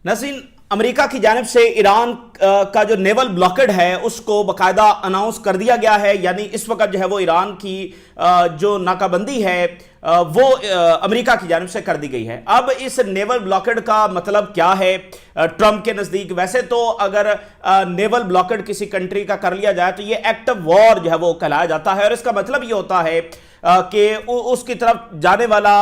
नसीन, America की जानिब से ईरान का जो नेवल ब्लॉकेड है उसको बाकायदा अनाउंस कर दिया गया है। यानी इस वक्त जो है वो ईरान की जो नाकाबंदी है वो अमेरिका की जानिब से कर दी गई है। अब इस नेवल ब्लॉकेड का मतलब क्या है ट्रंप के नज़दीक? वैसे तो अगर नेवल ब्लॉकेड किसी कंट्री का कर लिया जाए तो ये एक्ट ऑफ वॉर जो है वो कहलाया जाता है, और इसका मतलब ये होता है कि उसकी तरफ जाने वाला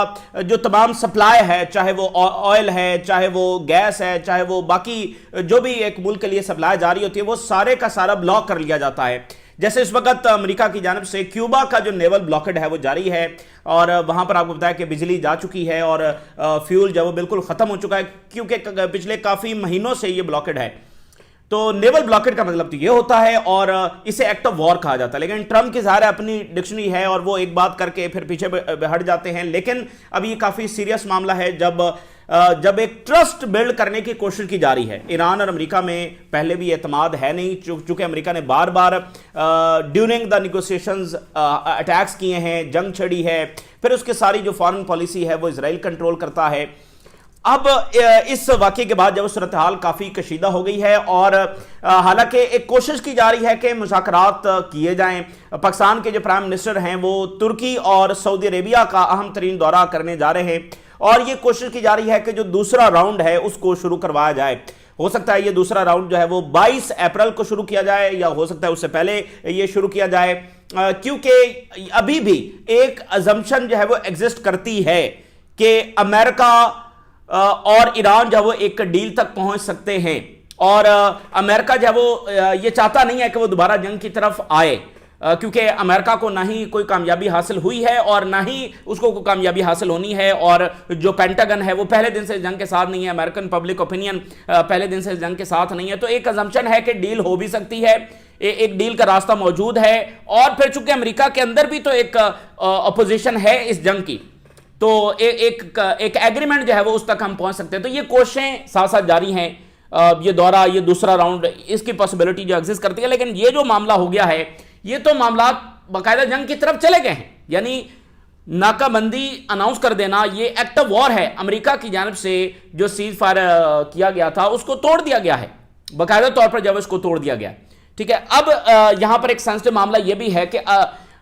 जो तमाम सप्लाई है, चाहे वो ऑयल है, चाहे वो गैस है, चाहे वो बाकी जो भी एक मुल्क के लिए सप्लाई जा रही होती है, वो सारे का सारा ब्लॉक कर लिया जाता है। जैसे इस वक्त अमेरिका की जानिब से क्यूबा का जो नेवल ब्लॉकेड है वो जारी है, और वहां पर आपको बताया कि बिजली जा चुकी है और फ्यूल जो है वो बिल्कुल खत्म हो चुका है, क्योंकि पिछले काफी महीनों से ये ब्लॉकेड है। तो नेवल ब्लॉकेड का मतलब तो ये होता है, और इसे एक्ट ऑफ वॉर कहा जाता है। लेकिन ट्रंप की ज़ाहिर अपनी डिक्शनरी है और वो एक बात करके फिर पीछे हट जाते हैं। लेकिन अब ये काफ़ी सीरियस मामला है जब एक ट्रस्ट बिल्ड करने की कोशिश की जा रही है। ईरान और अमेरिका में पहले भी एतमाद है नहीं, चूंकि अमेरिका ने बार बार ड्यूरिंग द निगोशिएशंस अटैक्स किए हैं, जंग छड़ी है, फिर उसके सारी जो फॉरेन पॉलिसी है वो इजराइल कंट्रोल करता है। अब इस वाकये के बाद जब सूरत हाल काफ़ी कशीदा हो गई है, और हालांकि एक कोशिश की जा रही है कि मुज़ाकरात किए जाएं। पाकिस्तान के जो प्राइम मिनिस्टर हैं वो तुर्की और सऊदी अरेबिया का अहम तरीन दौरा करने जा रहे हैं, और ये कोशिश की जा रही है कि जो दूसरा राउंड है उसको शुरू करवाया जाए। हो सकता है ये दूसरा राउंड जो है वो 22 अप्रैल को शुरू किया जाए, या हो सकता है उससे पहले ये शुरू किया जाए, क्योंकि अभी भी एक अजम्पशन जो है वो एग्जिस्ट करती है कि अमेरिका और ईरान जो है वो एक डील तक पहुंच सकते हैं, और अमेरिका जो है वो ये चाहता नहीं है कि वो दोबारा जंग की तरफ आए, क्योंकि अमेरिका को ना ही कोई कामयाबी हासिल हुई है और ना ही उसको कोई कामयाबी हासिल होनी है। और जो पेंटागन है वो पहले दिन से जंग के साथ नहीं है, अमेरिकन पब्लिक ओपिनियन पहले दिन से जंग के साथ नहीं है। तो एक अजम्पशन है कि डील हो भी सकती है, एक डील का रास्ता मौजूद है। और फिर चूंकि अमेरिका के अंदर भी तो एक अपोजिशन है इस जंग की, तो एक एग्रीमेंट जो है वो उस तक हम पहुंच सकते हैं। तो ये कोशिशें साथ साथ जारी हैं। ये दौरा, ये दूसरा राउंड, इसकी पॉसिबिलिटी जो एग्जिस्ट करती है। लेकिन ये जो मामला हो गया है, ये तो मामला बाकायदा जंग की तरफ चले गए हैं। यानी नाकाबंदी अनाउंस कर देना, ये एक्ट ऑफ वॉर है। अमेरिका की जानिब से जो सीज फायर किया गया था उसको तोड़ दिया गया है, बाकायदा तौर पर जब इसको तोड़ दिया गया। ठीक है, अब यहां पर एक सेंसिटिव मामला यह भी है कि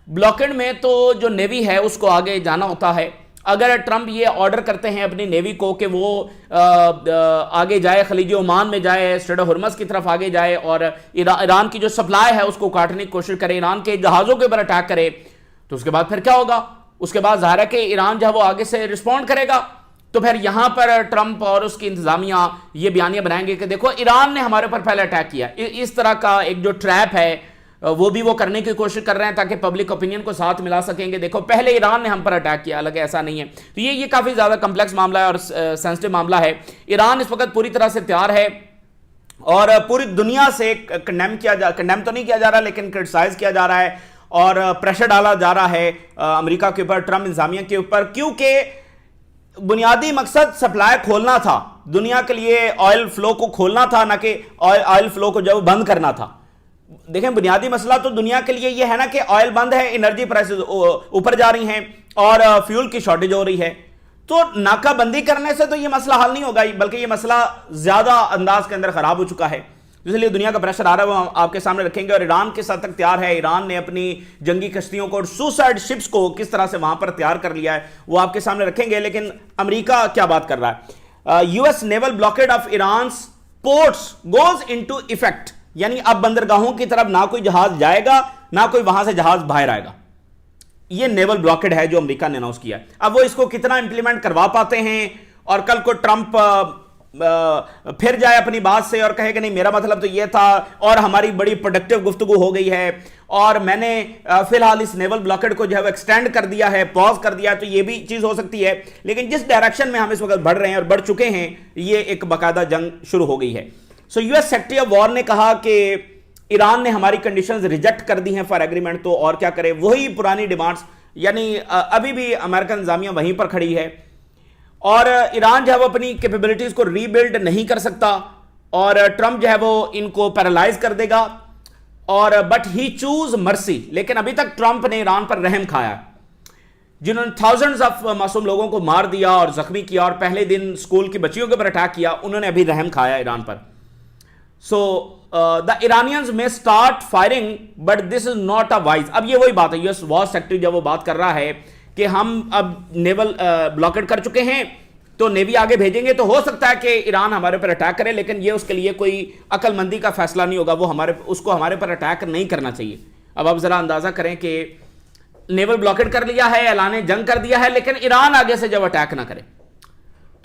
ब्लॉकेड में तो जो नेवी है उसको आगे जाना होता है। अगर ट्रंप ये ऑर्डर करते हैं अपनी नेवी को कि वो आगे जाए, खलीज ओमान में जाए, स्ट्रेट ऑफ हुर्मुज़ की तरफ आगे जाए, और ईरान की जो सप्लाई है उसको काटने की कोशिश करे, ईरान के जहाज़ों के ऊपर अटैक करे, तो उसके बाद फिर क्या होगा? उसके बाद ज़ाहिर है कि ईरान जो है वो आगे से रिस्पॉन्ड करेगा। तो फिर यहां पर ट्रंप और उसकी इंतजामिया ये बयानिया बनाएंगे कि देखो ईरान ने हमारे ऊपर पहले अटैक किया। इस तरह का एक जो ट्रैप है वो भी वो करने की कोशिश कर रहे हैं, ताकि पब्लिक ओपिनियन को साथ मिला सकेंगे, देखो पहले ईरान ने हम पर अटैक किया, हालांकि ऐसा नहीं है। तो ये काफ़ी ज़्यादा कम्प्लेक्स मामला है और सेंसिटिव मामला है। ईरान इस वक्त पूरी तरह से तैयार है, और पूरी दुनिया से कंडेम तो नहीं किया जा रहा, लेकिन क्रिटिसाइज किया जा रहा है और प्रेशर डाला जा रहा है अमेरिका के ऊपर, ट्रंप इंतजामिया के ऊपर, क्योंकि बुनियादी मकसद सप्लाई खोलना था, दुनिया के लिए ऑयल फ्लो को खोलना था, ना कि ऑयल फ्लो को जो बंद करना था। देखें, बुनियादी मसला तो दुनिया के लिए यह है ना कि ऑयल बंद है, एनर्जी प्राइसेस ऊपर जा रही हैं और फ्यूल की शॉर्टेज हो रही है। तो नाकाबंदी करने से तो यह मसला हल नहीं होगा, बल्कि यह मसला ज्यादा अंदाज के अंदर खराब हो चुका है। इसलिए दुनिया का प्रेशर आ रहा है, वो आपके सामने रखेंगे। और ईरान किस हद तक तैयार है, ईरान ने अपनी जंगी कश्तियों को और सुसाइड शिप्स को किस तरह से वहां पर तैयार कर लिया है, वो आपके सामने रखेंगे। लेकिन अमेरिका क्या बात कर रहा है? US naval blockade of Iran ports goes into effect, यानी अब बंदरगाहों की तरफ ना कोई जहाज जाएगा, ना कोई वहां से जहाज बाहर आएगा। यह नेवल ब्लॉकेड है जो अमेरिका ने अनाउंस किया। अब वो इसको कितना इंप्लीमेंट करवा पाते हैं, और कल को ट्रंप फिर जाए अपनी बात से और कहे कि नहीं मेरा मतलब तो यह था, और हमारी बड़ी प्रोडक्टिव गुफ्तगू हो गई है, और मैंने फिलहाल इस नेवल ब्लॉकेड को जो है वो एक्सटेंड कर दिया है, पॉज कर दिया है। तो यह भी चीज हो सकती है। लेकिन जिस डायरेक्शन में हम इस वक्त बढ़ रहे हैं और बढ़ चुके हैं, ये एक बाकायदा जंग शुरू हो गई है। So US secretary of war ने कहा कि ईरान ने हमारी कंडीशंस रिजेक्ट कर दी हैं फॉर एग्रीमेंट, तो और क्या करे, वही पुरानी डिमांड्स। यानी अभी भी अमेरिकन इंतजामिया वहीं पर खड़ी है, और ईरान जो है वो अपनी कैपेबिलिटीज को रीबिल्ड नहीं कर सकता, और ट्रंप जो है वो इनको पैरालाइज कर देगा। और बट ही चूज मर्सी, लेकिन अभी तक ट्रंप ने ईरान पर रहम खाया। जिन्होंने थाउजेंड्स ऑफ मासूम लोगों को मार दिया और जख्मी किया और पहले दिन स्कूल की बच्चियों के ऊपर अटैक किया, उन्होंने अभी रहम खाया ईरान पर। सो द इरानियंस में start firing but this is not a wise. अब ये वही बात है, यूएस वॉर सेक्रेटरी जब वो बात कर रहा है कि हम अब नेवल ब्लॉकेट कर चुके हैं तो नेवी आगे भेजेंगे, तो हो सकता है कि ईरान हमारे पर अटैक करे, लेकिन ये उसके लिए कोई अक्लमंदी का फैसला नहीं होगा। वो उसको हमारे पर अटैक नहीं करना चाहिए। अब आप जरा अंदाजा करें कि नेवल ब्लॉकेट कर लिया है, ऐलान जंग कर दिया है, लेकिन ईरान आगे से जब अटैक ना करे,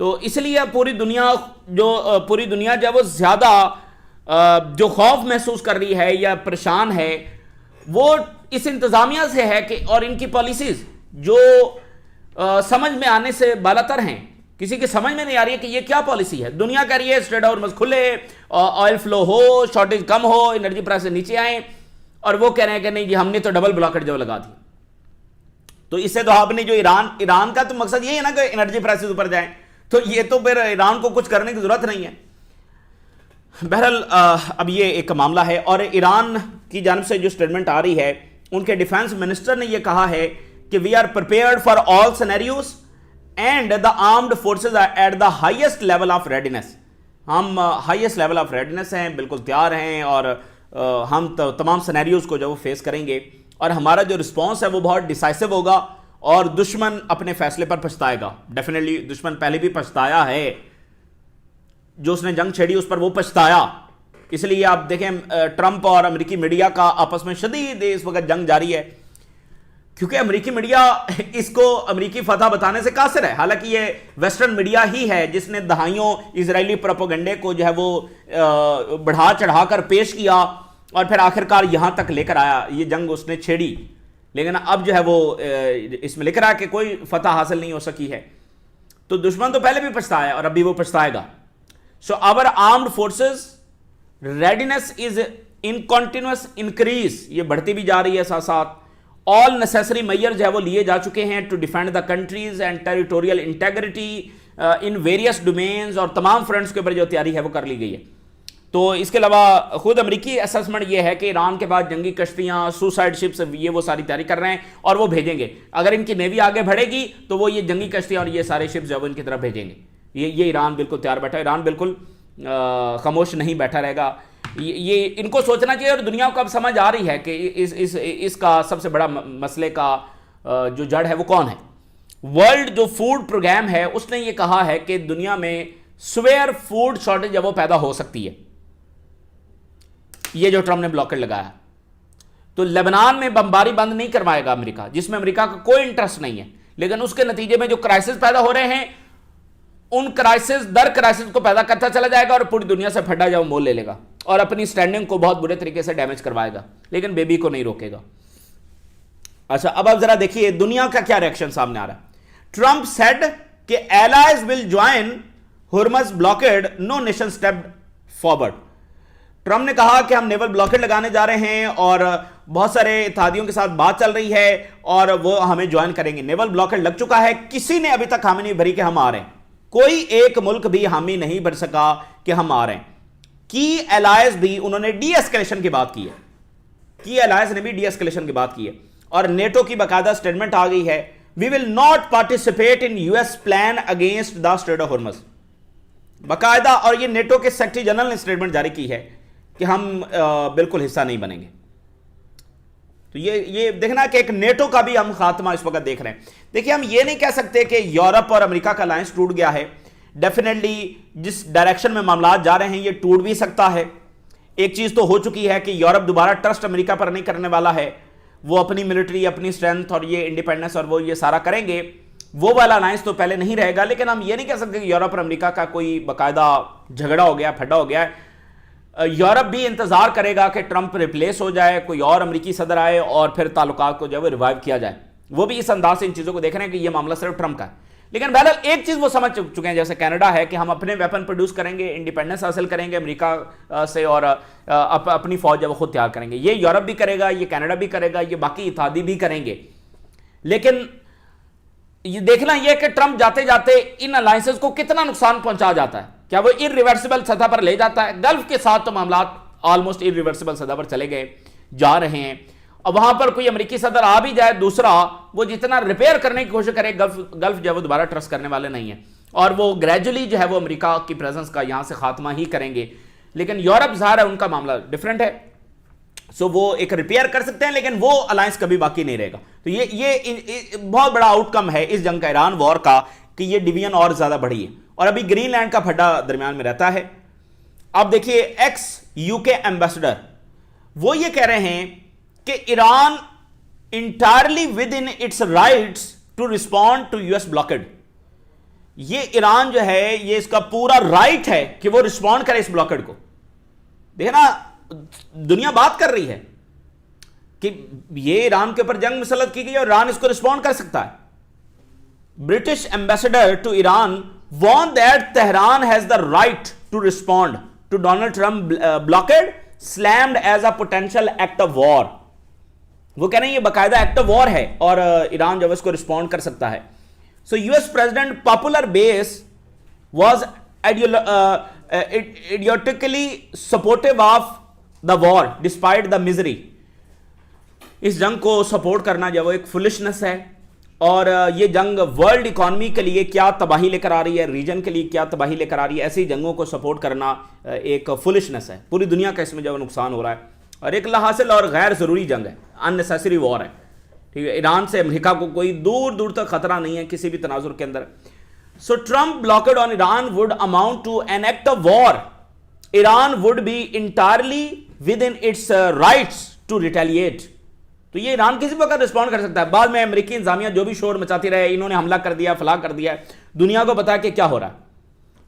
तो इसलिए पूरी दुनिया जब वो ज्यादा जो खौफ महसूस कर रही है या परेशान है, वो इस इंतजामिया से है कि और इनकी पॉलिसीज जो समझ में आने से बालातर हैं। किसी की समझ में नहीं आ रही है कि ये क्या पॉलिसी है। दुनिया कह रही है स्ट्रेट हॉर्मज़ खुले, ऑयल फ्लो हो, शॉर्टेज कम हो, एनर्जी प्राइस नीचे आए, और वो कह रहे हैं कि नहीं जी हमने तो डबल ब्लॉकेट जो लगा दी। तो इससे तो आपने जो ईरान का तो मकसद यही है ना कि एनर्जी प्राइसेस ऊपर जाएं, तो ये तो फिर ईरान को कुछ करने की जरूरत नहीं है। बहरहाल अब ये एक मामला है, और ईरान की जानब से जो स्टेटमेंट आ रही है, उनके डिफेंस मिनिस्टर ने यह कहा है कि we are prepared for all scenarios and the armed forces are at the highest level of readiness. हम हाईएस्ट लेवल ऑफ रेडीनेस हैं, बिल्कुल तैयार हैं, और हम तमाम सिनेरियोज को जो फेस करेंगे, और हमारा जो रिस्पॉन्स है वो बहुत डिसाइसिव होगा, और दुश्मन अपने फैसले पर पछताएगा। डेफिनेटली दुश्मन पहले भी पछताया है, जो उसने जंग छेड़ी उस पर वो पछताया। इसलिए आप देखें ट्रंप और अमेरिकी मीडिया का आपस में शदीद इस वक्त जंग जारी है, क्योंकि अमेरिकी मीडिया इसको अमेरिकी फतह बताने से कासिर है। हालांकि ये वेस्टर्न मीडिया ही है जिसने दहाइयों इजरायली प्रोपेगेंडे को जो है वो बढ़ा चढ़ाकर पेश किया, और फिर आखिरकार यहां तक लेकर आया। ये जंग उसने छेड़ी, लेकिन अब जो है वो इसमें लिख रहा है कि कोई फतह हासिल नहीं हो सकी है। तो दुश्मन तो पहले भी पछताया और अभी वो पछताएगा। So our armed forces readiness is in continuous increase, ये बढ़ती भी जा रही है। साथ साथ ऑल नेसेसरी मेजर जो है वो लिए जा चुके हैं to defend the country's and territorial integrity in various domains, और तमाम फ्रंट्स के ऊपर जो तैयारी है वो कर ली गई है। तो इसके अलावा खुद अमेरिकी असेसमेंट ये है कि ईरान के बाद जंगी कश्तियां, सुसाइड शिप्स, ये वो सारी तैयारी कर रहे हैं, और वो भेजेंगे। अगर इनकी नेवी आगे बढ़ेगी तो वो ये जंगी कश्तियां और ये सारे शिप्स जो इनकी तरफ भेजेंगे। ये ईरान बिल्कुल तैयार बैठा है। ईरान बिल्कुल खामोश नहीं बैठा रहेगा। ये इनको सोचना चाहिए, और दुनिया को अब समझ आ रही है कि इसका सबसे बड़ा मसले का जो जड़ है वो कौन है। वर्ल्ड जो फूड प्रोग्राम है उसने ये कहा है कि दुनिया में स्वेयर फूड शॉर्टेज जब वो पैदा हो सकती है, ये जो ट्रंप ने ब्लॉकेट लगाया। तो लेबनान में बमबारी बंद नहीं करवाएगा अमेरिका, जिसमें अमेरिका का कोई इंटरेस्ट नहीं है, लेकिन उसके नतीजे में जो क्राइसिस पैदा हो रहे हैं, उन क्राइसिस दर क्राइसिस को पैदा करता चला जाएगा, और पूरी दुनिया से फटा जाओ मोल ले लेगा, और अपनी स्टैंडिंग को बहुत बुरे तरीके से डैमेज करवाएगा, लेकिन बेबी को नहीं रोकेगा। अच्छा, अब आप जरा देखिए दुनिया का क्या रिएक्शन सामने आ रहा है। ट्रंप सेड कि allies will join Hormuz blockade, no nation stepped forward. Trump ने कहा कि हम नेवल ब्लॉकेड लगाने जा रहे हैं, और बहुत सारे इत्तेहादियों के साथ बात चल रही है, और वो हमें ज्वाइन करेंगे। नेवल ब्लॉकेड लग चुका है, किसी ने अभी तक हामी नहीं भरी कि हम आ रहे हैं। कोई एक मुल्क भी हामी नहीं भर सका कि हम आ रहे हैं। की एलायंस भी उन्होंने डी एस्केलेशन की बात की है, की एलायंस ने भी डी एस्केलेशन की बात की है, और नेटो की बाकायदा स्टेटमेंट आ गई है, we will not participate in US plan against the Strait of Hormuz, बाकायदा। और ये नेटो के सेक्रेटरी जनरल ने स्टेटमेंट जारी की है कि हम बिल्कुल हिस्सा नहीं बनेंगे। तो ये देखना कि एक नेटो का भी हम खात्मा इस वक्त देख रहे हैं। देखिए, हम ये नहीं कह सकते कि यूरोप और अमेरिका का अलायंस टूट गया है। डेफिनेटली जिस डायरेक्शन में मामला जा रहे हैं ये टूट भी सकता है। एक चीज तो हो चुकी है कि यूरोप दोबारा ट्रस्ट अमेरिका पर नहीं करने वाला है। वो अपनी मिलिट्री, अपनी स्ट्रेंथ और ये इंडिपेंडेंस और वो ये सारा करेंगे। वो वाला अलायंस तो पहले नहीं रहेगा। लेकिन हम ये नहीं कह सकते कि यूरोप और अमेरिका का कोई बाकायदा झगड़ा हो गया, फड्डा हो गया है। यूरोप भी इंतजार करेगा कि ट्रंप रिप्लेस हो जाए, कोई और अमेरिकी सदर आए और फिर ताल्लुकात को जो है रिवाइव किया जाए। वो भी इस अंदाज से इन चीज़ों को देख रहे हैं कि ये मामला सिर्फ ट्रंप का है। लेकिन बहरहाल एक चीज़ वो समझ चुके हैं, जैसे कनाडा है, कि हम अपने वेपन प्रोड्यूस करेंगे, इंडिपेंडेंस हासिल करेंगे अमेरिका से, और अपनी फौज जब खुद तैयार करेंगे। ये यूरोप भी करेगा, ये कनाडा भी करेगा, ये बाकी इत्तेहादी भी करेंगे। लेकिन ये देखना यह कि ट्रंप जाते जाते इन अलायंसेस को कितना नुकसान पहुंचा जाता है। क्या वो इरिवर्सिबल सतह पर ले जाता है? गल्फ के साथ तो मामला ऑलमोस्ट इरिवर्सिबल सतह पर चले गए जा रहे हैं, और वहां पर कोई अमेरिकी सदर आ भी जाए दूसरा, वो जितना रिपेयर करने की कोशिश करे, गल्फ जो है वो दोबारा ट्रस्ट करने वाले नहीं है, और वो ग्रेजुअली जो है वो अमेरिका की प्रेजेंस का यहां से खात्मा ही करेंगे। लेकिन यूरोप ज़ाहिर है उनका मामला डिफरेंट है, सो वो एक रिपेयर कर सकते हैं, लेकिन वो अलायंस कभी बाकी नहीं रहेगा। तो ये बहुत बड़ा आउटकम है इस जंग का, ईरान वॉर का, कि ये डिवीजन और ज्यादा बढ़ी है। और अभी ग्रीनलैंड का फड्डा दरमियान में रहता है। अब देखिए एक्स यूके एम्बेसडर वो ये कह रहे हैं कि Iran entirely within its rights to respond to US blockade. ये ईरान जो है ये इसका पूरा राइट है कि वो रिस्पॉन्ड करे इस ब्लॉकेड को। देखिए ना, दुनिया बात कर रही है कि ये ईरान के ऊपर जंग मुसल्लत की गई और ईरान इसको रिस्पॉन्ड कर सकता है। British ambassador to Iran want that Tehran has the right to respond to Donald Trump blockade slammed as a potential act of war. वो कह रहे हैं ये बाकायदा एक्ट ऑफ वॉर है और ईरान जब इसको रिस्पॉन्ड कर सकता है। So US president popular base was idiotically supportive of the war despite the misery। इस जंग को सपोर्ट करना जो वो एक फुलिशनेस है, और ये जंग वर्ल्ड इकोनॉमी के लिए क्या तबाही लेकर आ रही है, रीजन के लिए क्या तबाही लेकर आ रही है, ऐसी जंगों को सपोर्ट करना एक फुलिशनेस है। पूरी दुनिया का इसमें जो नुकसान हो रहा है और एक लाहासिल और गैर ज़रूरी जंग है, अननेसेसरी वॉर है। ठीक है, ईरान से अमेरिका को कोई दूर दूर तक खतरा नहीं है किसी भी तनाजुर के अंदर। So Trump blockade on Iran would amount to an act of war. Iran would be entirely within its rights to retaliate. तो ये ईरान किसी वक्त रिस्पॉन्ड कर सकता है। बाद में अमेरिकी इंतजामिया जो भी शोर मचाती रहे, इन्होंने हमला कर दिया, फला कर दिया, दुनिया को पता है कि क्या हो रहा है।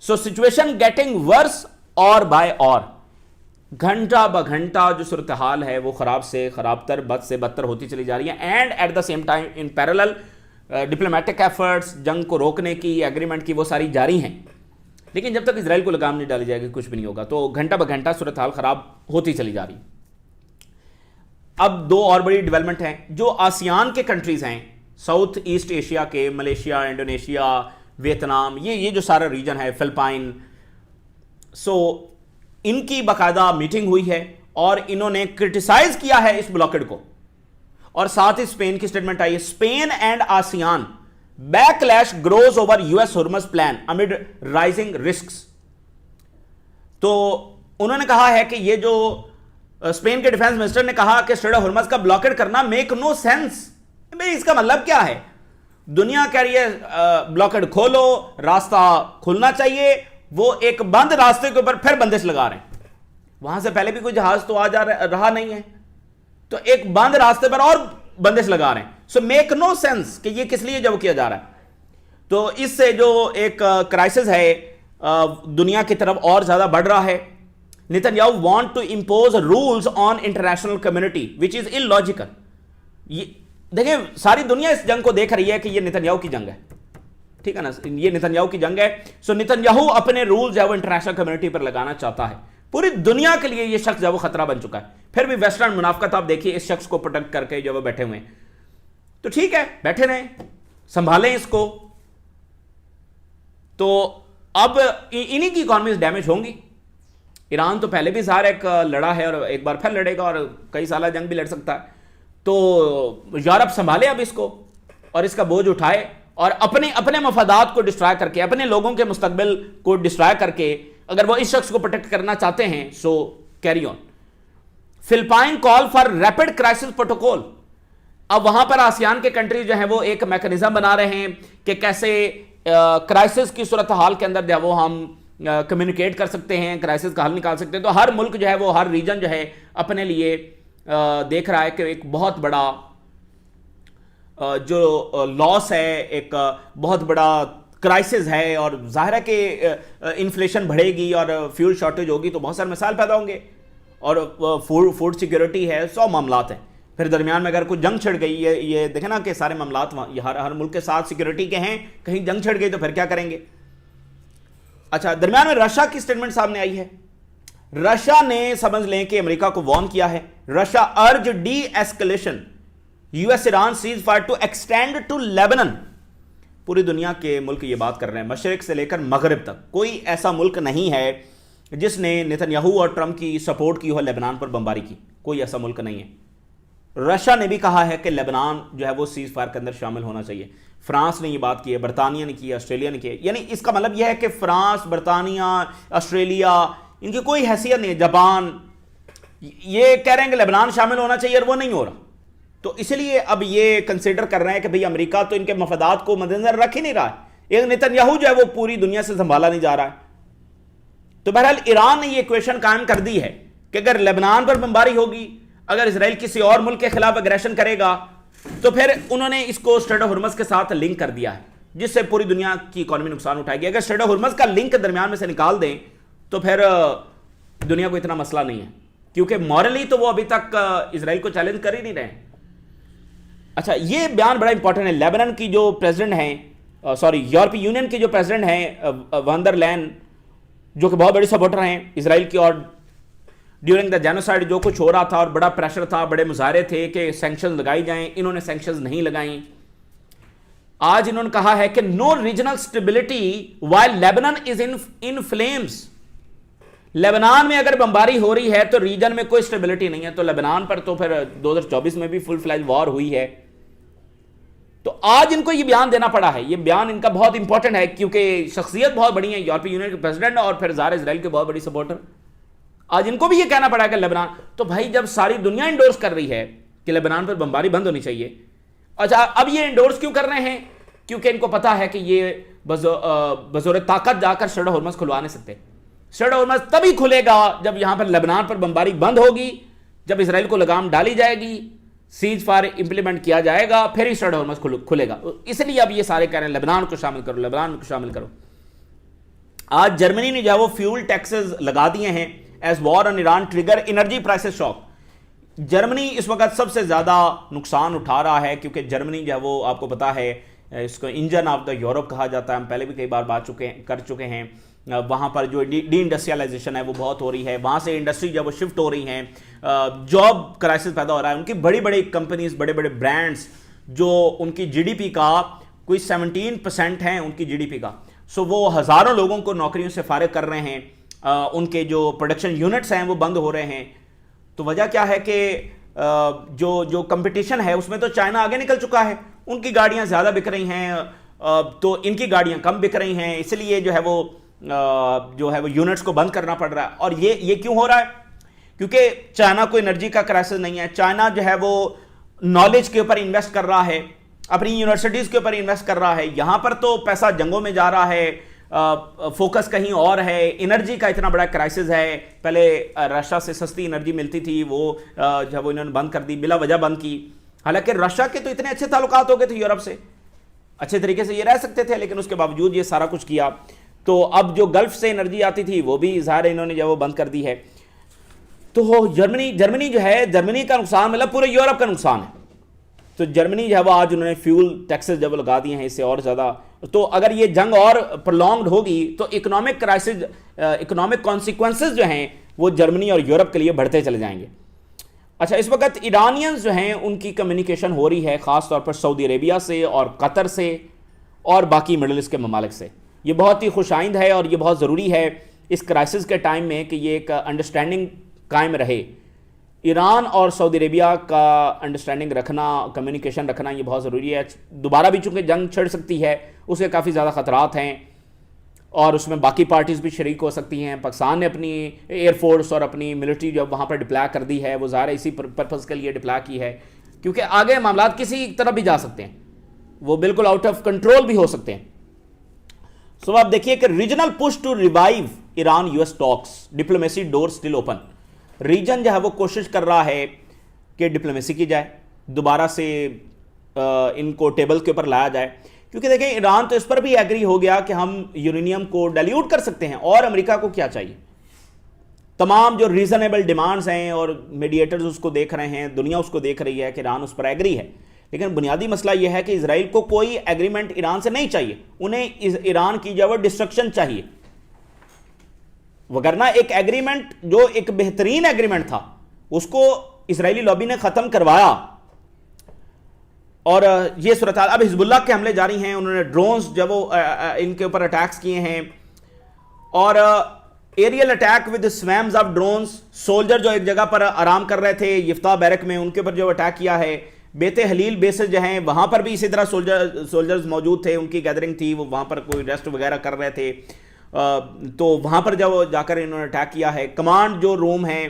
सो सिचुएशन गेटिंग वर्स और बाय और, घंटा ब घंटा जो सूरत हाल है वो खराब से खराबतर, बद से बदतर होती चली जा रही है। And at the same time in parallel diplomatic efforts, जंग को रोकने की, एग्रीमेंट की, वो सारी जारी हैं। लेकिन जब तक इजराइल को लगाम नहीं डाली जाएगी कुछ भी नहीं होगा। तो घंटा ब घंटा सूरत हाल खराब होती चली जा रही। अब दो और बड़ी डेवलपमेंट हैं। जो आसियान के कंट्रीज हैं, साउथ ईस्ट एशिया के, मलेशिया, इंडोनेशिया, वियतनाम, ये जो सारा रीजन है, फिलिपाइन, सो इनकी बाकायदा मीटिंग हुई है और इन्होंने क्रिटिसाइज किया है इस ब्लॉकेड को। और साथ ही स्पेन की स्टेटमेंट आई है, Spain and ASEAN backlash grows over US Hormuz plan amid rising risks. तो उन्होंने कहा है कि ये जो स्पेन के डिफेंस मिनिस्टर ने कहा कि स्ट्रेट ऑफ हॉर्मज का ब्लॉकेड करना मेक नो सेंस। भाई इसका मतलब क्या है? दुनिया कह रही है ब्लॉकेड खोलो, रास्ता खुलना चाहिए, वो एक बंद रास्ते के ऊपर फिर बंदिश लगा रहे हैं। वहां से पहले भी कोई जहाज तो आ जा रहा नहीं है, तो एक बंद रास्ते पर और बंदिश लगा रहे हैं। सो मेक नो सेंस कि ये किस लिए जब किया जा रहा है। तो इससे जो एक क्राइसिस है दुनिया की तरफ और ज्यादा बढ़ रहा है। Netanyahu want to impose rules on international community which is illogical. ये देखिए, सारी दुनिया इस जंग को देख रही है कि ये नेतन्याहू की जंग है, ठीक है ना, ये नेतन्याहू की जंग है। सो नेतन्याहू अपने रूल्स है वो इंटरनेशनल कम्युनिटी पर लगाना चाहता है। पूरी दुनिया के लिए ये शख्स जो वो खतरा बन चुका है। फिर भी वेस्टर्न मुनाफकत आप देखिए इस शख्स को प्रोटेक्ट करके जो वो बैठे हुए हैं। तो ठीक है, बैठे रहें, संभालें इसको। तो अब इन्हीं की इकॉनमीज डैमेज होंगी। ईरान तो पहले भी सारा एक लड़ा है और एक बार फिर लड़ेगा और कई साल जंग भी लड़ सकता है। तो यूरोप संभाले अब इसको और इसका बोझ उठाए और अपने अपने मफादात को डिस्ट्रॉय करके, अपने लोगों के मुस्तकबिल को डिस्ट्रॉय करके, अगर वो इस शख्स को प्रोटेक्ट करना चाहते हैं so carry on. Philippine call for rapid crisis protocol. अब वहां पर आसियान के कंट्री जो है वो एक मैकेनिज्म बना रहे हैं कि कैसे क्राइसिस की सूरत हाल के अंदर जो है वो हम कम्युनिकेट कर सकते हैं, क्राइसिस का हल निकाल सकते हैं। तो हर मुल्क जो है वो, हर रीजन जो है अपने लिए देख रहा है कि एक बहुत बड़ा जो लॉस है, एक बहुत बड़ा क्राइसिस है और जाहिर है कि इन्फ्लेशन बढ़ेगी और फ्यूल शॉर्टेज होगी तो बहुत सारे मसाइल पैदा होंगे और फूड सिक्योरिटी है, 100 मामलात हैं। फिर दरमियान में अगर कोई जंग छिड़ गई, ये देखें ना कि सारे मामलात हर मुल्क के साथ सिक्योरिटी के हैं, कहीं जंग छिड़ गई तो फिर क्या करेंगे। अच्छा, दरमियान में रशिया की स्टेटमेंट सामने आई है। रशिया ने समझ लें कि अमेरिका को वार्न किया है। Russia urge de escalation US Iran ceasefire to extend to Lebanon. पूरी दुनिया के मुल्क ये बात कर रहे हैं, मशरिक से लेकर मगरिब तक। कोई ऐसा मुल्क नहीं है जिसने नेतन्याहू और ट्रंप की सपोर्ट की हो लेबनान पर बमबारी की, कोई ऐसा मुल्क नहीं है। रशिया ने भी कहा है कि लेबनान जो है वो सीज फायर के अंदर शामिल होना चाहिए। फ्रांस ने ये बात की है, बरतानिया ने की है, ऑस्ट्रेलिया ने की है। यानी इसका मतलब यह है कि फ्रांस, बरतानिया, ऑस्ट्रेलिया, इनकी कोई हैसियत नहीं है। जापान ये कह रहे हैं कि लेबनान शामिल होना चाहिए और वो नहीं हो रहा। तो इसलिए अब ये कंसिडर कर रहे हैं कि भाई अमेरिका तो इनके मफादात को मद्देनजर रख ही नहीं रहा है। एक नेतन्याहू जो है वो पूरी दुनिया से संभाला नहीं जा रहा है। तो बहरहाल ईरान ने ये इक्वेशन कायम कर दी है कि अगर लेबनान पर बमबारी होगी, अगर इसराइल किसी और मुल्क के खिलाफ अग्रेशन करेगा, तो फिर उन्होंने इसको स्ट्रेट ऑफ हुर्मुज़ के साथ लिंक कर दिया है, जिससे पूरी दुनिया की इकॉनमी नुकसान उठाएगी। अगर स्ट्रेट ऑफ हुर्मुज़ का लिंक दरमियान में से निकाल दें तो फिर दुनिया को इतना मसला नहीं है, क्योंकि मॉरली तो वो अभी तक इसराइल को चैलेंज कर ही नहीं रहे। अच्छा, ये बयान बड़ा इंपॉर्टेंट है। लेबनान की जो प्रेसिडेंट हैं, यूरोपीय यूनियन की जो प्रेसिडेंट हैं वान डर लेyen, जो कि बहुत बड़ी सपोर्टर हैं इसराइल की, और ड्यूरिंग द जेनोसाइड जो कुछ हो रहा था और बड़ा प्रेशर था, बड़े मुजाहरे थे कि सैंक्शंस लगाई जाएं, इन्होंने सैंक्शंस नहीं लगाई। आज इन्होंने कहा है कि no regional stability while Lebanon is in flames. Lebanon में अगर बमबारी हो रही है तो रीजन में कोई स्टेबिलिटी नहीं है। तो लेबनान पर तो फिर 2024 में भी फुल फ्लैज वॉर हुई है। तो आज इनको ये बयान देना पड़ा है। ये बयान इनका बहुत इंपॉर्टेंट है, क्योंकि शख्सियत बहुत बड़ी है, यूरोपीय यूनियन के प्रेसिडेंट और फिर ज़ाहिर इसराइल के बहुत बड़ी सपोर्टर। आज इनको भी ये कहना पड़ा है कि लेबनान, तो भाई जब सारी दुनिया इंडोर्स कर रही है कि लेबनान पर बमबारी बंद होनी चाहिए, अच्छा अब ये इंडोर्स क्यों कर रहे हैं? क्योंकि इनको पता है कि ये बजोर ताकत जाकर स्ट्रेट ऑफ हुर्मुज़ खुलवा नहीं सकते। स्ट्रेट ऑफ हुर्मुज़ तभी खुलेगा जब यहां पर लेबनान पर बमबारी बंद होगी, जब इसराइल को लगाम डाली जाएगी, सीज फायर इंप्लीमेंट किया जाएगा, फिर ही स्ट्रेट ऑफ हुर्मुज़ खुलेगा। इसलिए अब ये सारे कह रहे हैं लेबनान को शामिल करो, लेबनान को शामिल करो। आज जर्मनी ने जो है वो फ्यूल टैक्सेस लगा दिए हैं as war on Iran trigger energy prices shock. Germany इस वक्त सबसे ज्यादा नुकसान उठा रहा है, क्योंकि जर्मनी जो है वो आपको पता है इसको इंजन ऑफ द यूरोप कहा जाता है। हम पहले भी कई बार बात कर चुके हैं। वहाँ पर जो डी इंडस्ट्रियलाइजेशन है वो बहुत हो रही है, वहाँ से इंडस्ट्री जब वो शिफ्ट हो रही हैं, जॉब क्राइसिस पैदा हो रहा है। उनकी बड़ी बड़ी कंपनीज, बड़े बड़े ब्रांड्स जो उनकी जीडीपी का कोई 17% हैं उनकी जीडीपी का, सो वो हज़ारों लोगों को नौकरियों से फारिग कर रहे हैं। उनके जो प्रोडक्शन यूनिट्स हैं वो बंद हो रहे हैं। तो वजह क्या है कि जो कंपटीशन है उसमें तो चाइना आगे निकल चुका है, उनकी गाड़ियाँ ज़्यादा बिक रही हैं, तो इनकी गाड़ियाँ कम बिक रही हैं, इसलिए जो है वो यूनिट्स को बंद करना पड़ रहा है। और ये क्यों हो रहा है? क्योंकि चाइना को एनर्जी का क्राइसिस नहीं है। चाइना जो है वो नॉलेज के ऊपर इन्वेस्ट कर रहा है, अपनी यूनिवर्सिटीज के ऊपर इन्वेस्ट कर रहा है। यहां पर तो पैसा जंगों में जा रहा है, फोकस कहीं और है। एनर्जी का इतना बड़ा क्राइसिस है, पहले रशिया से सस्ती एनर्जी मिलती थी, वो जब वो इन्होंने बंद कर दी, बिला वजह बंद की। हालांकि रशिया के तो इतने अच्छे ताल्लुकात हो गए थे यूरोप से, अच्छे तरीके से ये रह सकते थे, लेकिन उसके बावजूद ये सारा कुछ किया। तो अब जो गल्फ से एनर्जी आती थी वो भी ज़ाहिर इन्होंने जो वो बंद कर दी है। तो जर्मनी जो है, जर्मनी का नुकसान मतलब पूरे यूरोप का नुकसान है। तो जर्मनी जो है वो आज उन्होंने फ्यूल टैक्सेस जब लगा दिए हैं, इससे और ज़्यादा, तो अगर ये जंग और प्रोलॉन्ग्ड होगी तो इकोनॉमिक क्राइसिस, इकोनॉमिक कॉन्सिक्वेंसेस जो हैं वो जर्मनी और यूरोप के लिए बढ़ते चले जाएंगे। अच्छा, इस वक्त ईरानियंस जो हैं उनकी कम्युनिकेशन हो रही है ख़ास तौर पर सऊदी अरेबिया से और कतर से और बाकी मिडल ईस्ट के ममालिक से। ये बहुत ही खुशाइंद है और ये बहुत ज़रूरी है इस क्राइसिस के टाइम में कि ये एक अंडरस्टैंडिंग कायम रहे। ईरान और सऊदी अरेबिया का अंडरस्टैंडिंग रखना, कम्युनिकेशन रखना, ये बहुत ज़रूरी है। दोबारा भी चूँकि जंग छिड़ सकती है, उसके काफ़ी ज़्यादा ख़तरात हैं और उसमें बाकी पार्टीज़ भी शरीक हो सकती हैं। पाकिस्तान ने अपनी एयरफोर्स और अपनी मिलिट्री जो वहाँ पर डिप्लॉय कर दी है, वो ज़ाहिर इसी पर्पज़ के लिए डिप्लॉय की है, क्योंकि आगे मामला किसी तरफ भी जा सकते हैं, वो बिल्कुल आउट ऑफ कंट्रोल भी हो सकते हैं। सो आप देखिए कि regional push to revive Iran US talks, diplomacy door still open. Region जो है वो कोशिश कर रहा है कि डिप्लोमेसी की जाए, दोबारा से इनको टेबल के ऊपर लाया जाए, क्योंकि देखें ईरान तो इस पर भी एग्री हो गया कि हम यूरेनियम को डाइल्यूट कर सकते हैं, और अमेरिका को क्या चाहिए। तमाम जो रीजनेबल डिमांड्स हैं और मीडिएटर्स उसको देख रहे हैं, दुनिया उसको देख रही है कि ईरान उस पर एग्री है। लेकिन बुनियादी मसला यह है कि इजराइल को कोई एग्रीमेंट ईरान से नहीं चाहिए, उन्हें ईरान की जो है डिस्ट्रक्शन चाहिए। वगरना एक एग्रीमेंट जो एक बेहतरीन एग्रीमेंट था उसको इजरायली लॉबी ने खत्म करवाया। और ये सूरत हाल, अब हिजबुल्लाह के हमले जारी हैं, उन्होंने ड्रोन्स जब वो इनके ऊपर अटैक्स किए हैं, और aerial attack with swarms of drones, soldier जो एक जगह पर आराम कर रहे थे यफ्ता बैरक में, उनके ऊपर जो अटैक किया है। बेते हलील बेसेस जो हैं वहां पर भी इसी तरह सोल्जर्स मौजूद थे, उनकी गैदरिंग थी, वो वहां पर कोई रेस्ट वगैरह कर रहे थे, तो वहां पर जब जाकर इन्होंने अटैक किया है। कमांड जो रूम है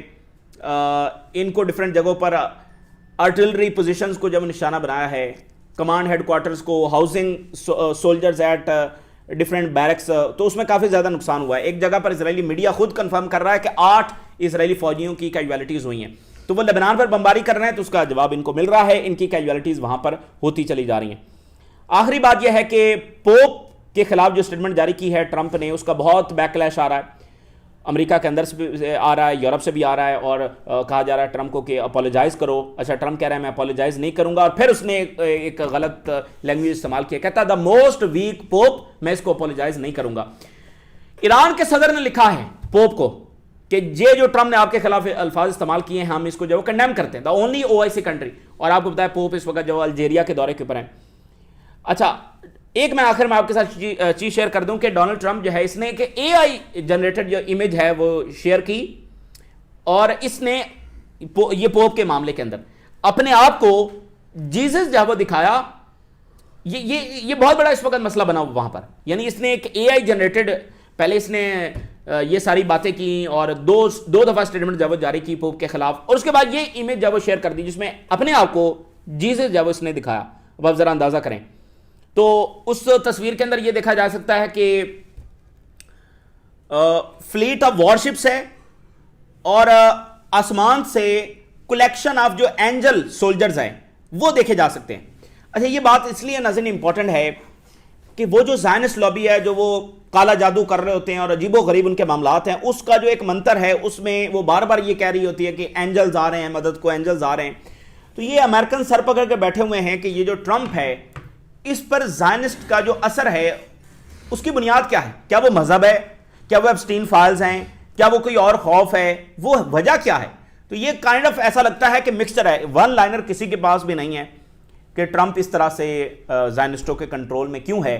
इनको डिफरेंट जगहों पर आर्टिलरी पोजीशंस को जब निशाना बनाया है, कमांड हेडक्वार्टर्स को, housing soldiers at different barracks, तो उसमें काफ़ी ज़्यादा नुकसान हुआ है। एक जगह पर इजरायली मीडिया खुद कंफर्म कर रहा है कि 8 इजरायली फौजियों की कैजुअलिटीज़ हुई हैं। तो वो लेबनान पर बमबारी कर रहे हैं तो उसका जवाब इनको मिल रहा है, इनकी कैजुअलिटीज़ वहाँ पर होती चली जा रही हैं। आखिरी बात यह है कि पोप के खिलाफ जो स्टेटमेंट जारी की है ट्रंप ने, उसका बहुत बैकलैश आ रहा है। अमेरिका के अंदर से भी आ रहा है, यूरोप से भी आ रहा है, और कहा जा रहा है ट्रंप को कि अपोलोजाइज करो। अच्छा, ट्रंप कह रहा है मैं अपोलोजाइज नहीं करूंगा, और फिर उसने एक गलत लैंग्वेज इस्तेमाल किया, कहता द मोस्ट वीक पोप, मैं इसको अपोलोजाइज नहीं करूंगा। ईरान के सदर ने लिखा है पोप को कि ये जो ट्रंप ने आपके खिलाफ अल्फाज इस्तेमाल किए हैं हम इसको जो कंडेम करते हैं, द ओनली ओआईसी कंट्री। और आपको बताया पोप इस वक्त जो अल्जीरिया के दौरे के ऊपर है। अच्छा, एक मैं आखिर में आपके साथ चीज शेयर कर दूं कि डोनाल्ड ट्रंप जो है इसने एक एआई जनरेटेड जो इमेज है वो शेयर की, और इसने ये पोप के मामले के अंदर अपने आप को जीसस जब वो दिखाया। ये बहुत बड़ा इस वक्त मसला बना वहां पर। यानी इसने एक एआई जनरेटेड, पहले इसने ये सारी बातें की और दो दफा स्टेटमेंट जब जारी की पोप के खिलाफ, और उसके बाद ये इमेज जब शेयर कर दी जिसमें अपने आप को जीसस जब इसने दिखाया। अब आप जरा अंदाजा करें तो उस तस्वीर के अंदर यह देखा जा सकता है कि फ्लीट ऑफ वॉरशिप्स है और आसमान से कलेक्शन ऑफ जो एंजल सोल्जर्स हैं वो देखे जा सकते हैं। अच्छा, ये बात इसलिए नजर इंपॉर्टेंट है कि वो जो ज़ायनिस्ट लॉबी है जो वो काला जादू कर रहे होते हैं और अजीबो गरीब उनके मामलात हैं, उसका जो एक मंतर है उसमें वो बार बार ये कह रही होती है कि एंजल्स आ रहे हैं, मदद को एंजल्स आ रहे हैं। तो ये अमेरिकन सर पकड़ के बैठे हुए हैं कि ये जो ट्रंप है इस पर ज़ायनिस्ट का जो असर है उसकी बुनियाद क्या है? क्या वो मजहब है? क्या वो एप्स्टीन फाइल्स हैं? क्या वो कोई और खौफ है? वो वजह क्या है? तो ये काइंड ऑफ ऐसा लगता है कि मिक्सचर है, वन लाइनर किसी के पास भी नहीं है कि ट्रंप इस तरह से ज़ायनिस्टों के कंट्रोल में क्यों है।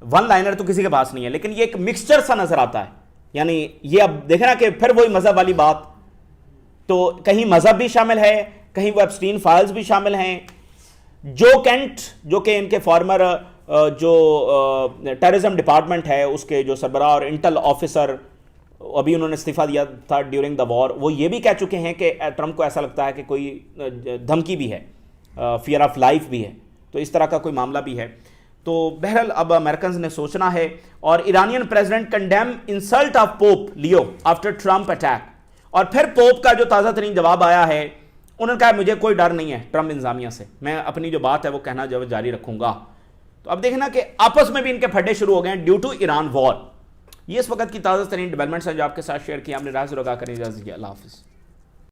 वन लाइनर तो किसी के पास नहीं है, लेकिन ये एक मिक्सचर सा नजर आता है। यानी ये अब देखे ना कि फिर वही मजहब वाली बात, तो कहीं मजहब भी शामिल है, कहीं वो एप्स्टीन फाइल्स भी शामिल हैं। जो केंट जो कि इनके फॉर्मर जो टेररिज्म डिपार्टमेंट है उसके जो सरबराह और इंटेल ऑफिसर, अभी उन्होंने इस्तीफा दिया था ड्यूरिंग द वॉर, वो ये भी कह चुके हैं कि ट्रंप को ऐसा लगता है कि कोई धमकी भी है, फियर ऑफ लाइफ भी है, तो इस तरह का कोई मामला भी है। तो बहरहाल अब अमेरिकन ने सोचना है। और Iranian president condemn insult of Pope Leo after Trump attack, और फिर पोप का जो ताज़ा तरीन जवाब आया है, उन्होंने कहा मुझे कोई डर नहीं है ट्रंप इंतजामिया से, मैं अपनी जो बात है वो कहना जो जारी रखूंगा। तो अब देखना कि आपस में भी इनके फड्डे शुरू हो गए ड्यू टू ईरान वॉर। ये इस वक्त की ताज़ा तरीन डेवलपमेंट्स हैं जो आपके साथ शेयर किया हमने। राज रोगा करें, अल्लाह हाफिज़।